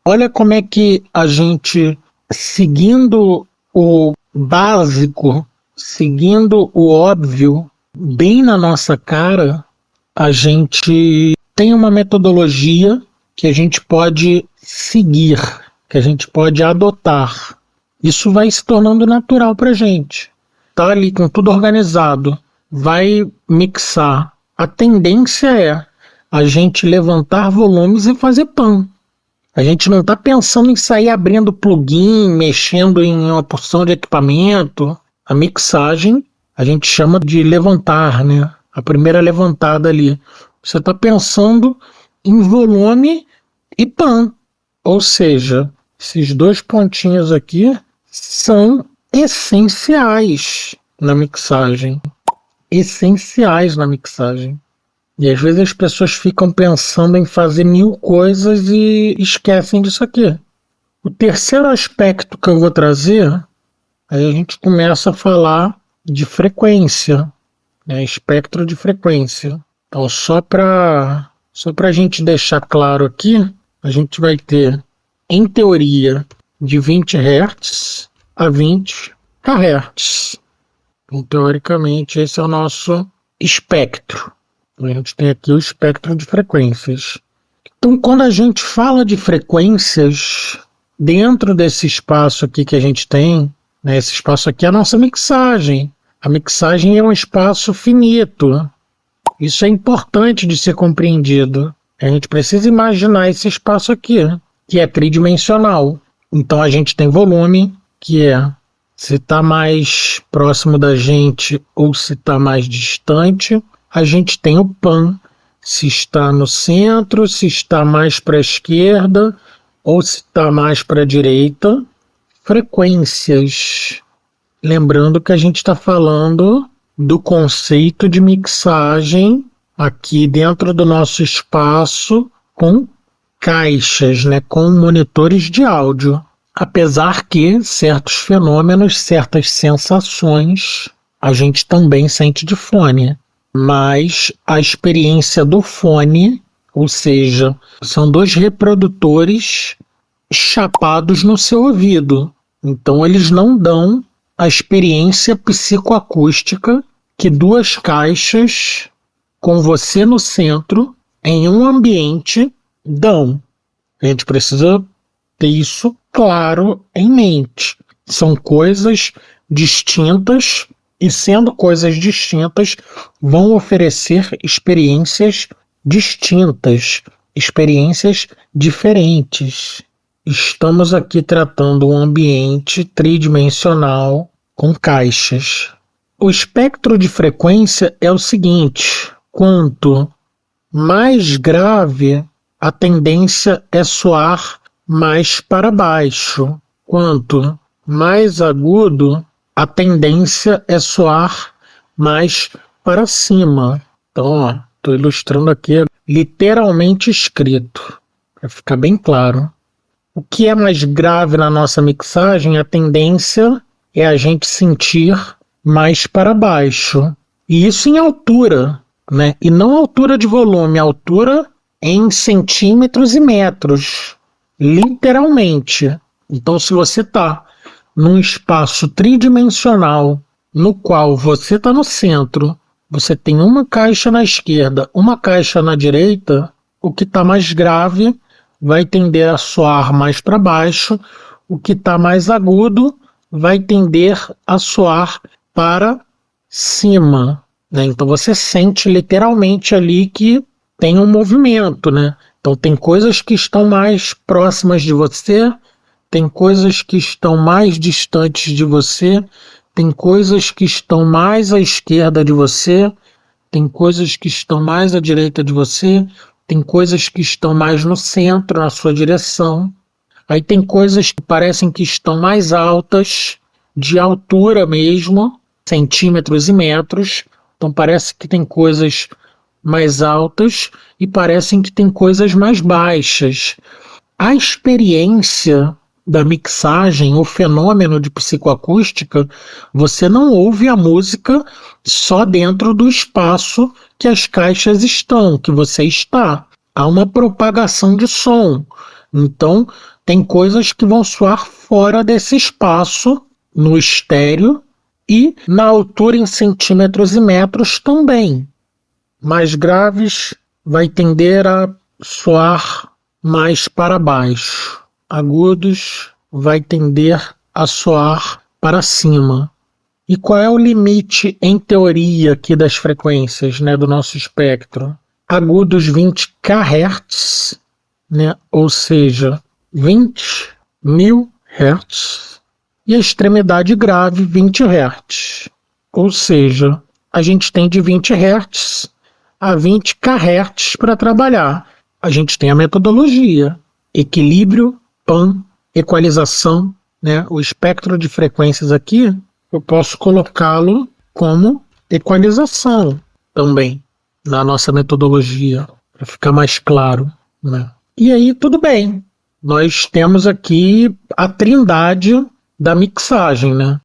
Olha como é que a gente, seguindo o básico, seguindo o óbvio, bem na nossa cara, a gente tem uma metodologia que a gente pode seguir, que a gente pode adotar. Isso vai se tornando natural para a gente. Tá ali com tudo organizado, vai mixar. A tendência é a gente levantar volumes e fazer pan. A gente não está pensando em sair abrindo plugin, mexendo em uma porção de equipamento. A mixagem a gente chama de levantar, né? A primeira levantada ali. Você está pensando em volume e pan. Ou seja, esses dois pontinhos aqui são essenciais na mixagem. Essenciais na mixagem. E às vezes as pessoas ficam pensando em fazer 1000 coisas e esquecem disso aqui. O terceiro aspecto que eu vou trazer, aí a gente começa a falar de frequência, né? Espectro de frequência. Então só para a gente deixar claro aqui, a gente vai ter, em teoria, de 20 Hz a 20 kHz. Então, teoricamente, esse é o nosso espectro. A gente tem aqui o espectro de frequências. Então, quando a gente fala de frequências, dentro desse espaço aqui que a gente tem, né, esse espaço aqui é a nossa mixagem. A mixagem é um espaço finito. Isso é importante de ser compreendido. A gente precisa imaginar esse espaço aqui, que é tridimensional. Então, a gente tem volume, que é se está mais próximo da gente ou se está mais distante. A gente tem o pan, se está no centro, se está mais para a esquerda ou se está mais para a direita. Frequências. Lembrando que a gente está falando do conceito de mixagem aqui dentro do nosso espaço com caixas, né, com monitores de áudio. Apesar que certos fenômenos, certas sensações, a gente também sente de fone. Mas a experiência do fone, ou seja, são dois reprodutores chapados no seu ouvido. Então eles não dão a experiência psicoacústica que duas caixas com você no centro, em um ambiente, dão. A gente precisa ter isso claro em mente. São coisas distintas e, sendo coisas distintas, vão oferecer experiências distintas, experiências diferentes. Estamos aqui tratando um ambiente tridimensional com caixas. O espectro de frequência é o seguinte: quanto mais grave, a tendência é soar mais para baixo. Quanto mais agudo, a tendência é soar mais para cima. Então, estou ilustrando aqui literalmente escrito, para ficar bem claro. O que é mais grave na nossa mixagem, a tendência é a gente sentir mais para baixo. E isso em altura, né? E não altura de volume, altura em centímetros e metros. Literalmente. Então, se você está num espaço tridimensional no qual você está no centro, você tem uma caixa na esquerda, uma caixa na direita, o que está mais grave vai tender a soar mais para baixo, o que está mais agudo vai tender a soar para cima, né? Então você sente literalmente ali que tem um movimento, né? Então tem coisas que estão mais próximas de você, tem coisas que estão mais distantes de você, tem coisas que estão mais à esquerda de você, tem coisas que estão mais à direita de você, tem coisas que estão mais no centro, na sua direção. Aí tem coisas que parecem que estão mais altas, de altura mesmo, centímetros e metros. Então parece que tem coisas mais altas e parecem que tem coisas mais baixas. A experiência da mixagem, o fenômeno de psicoacústica, você não ouve a música só dentro do espaço que as caixas estão, que você está. Há uma propagação de som. Então, tem coisas que vão soar fora desse espaço, no estéreo, e na altura em centímetros e metros também. Mais graves vai tender a soar mais para baixo. Agudos vai tender a soar para cima. E qual é o limite, em teoria, aqui das frequências, né, do nosso espectro? Agudos 20 kHz, né, ou seja, 20.000 Hz, e a extremidade grave 20 Hz. Ou seja, a gente tem de 20 Hz a 20 kHz para trabalhar. A gente tem a metodologia, equilíbrio, PAN, equalização, né? O espectro de frequências aqui, eu posso colocá-lo como equalização também, na nossa metodologia, para ficar mais claro, né? E aí, tudo bem. Nós temos aqui a trindade da mixagem, né?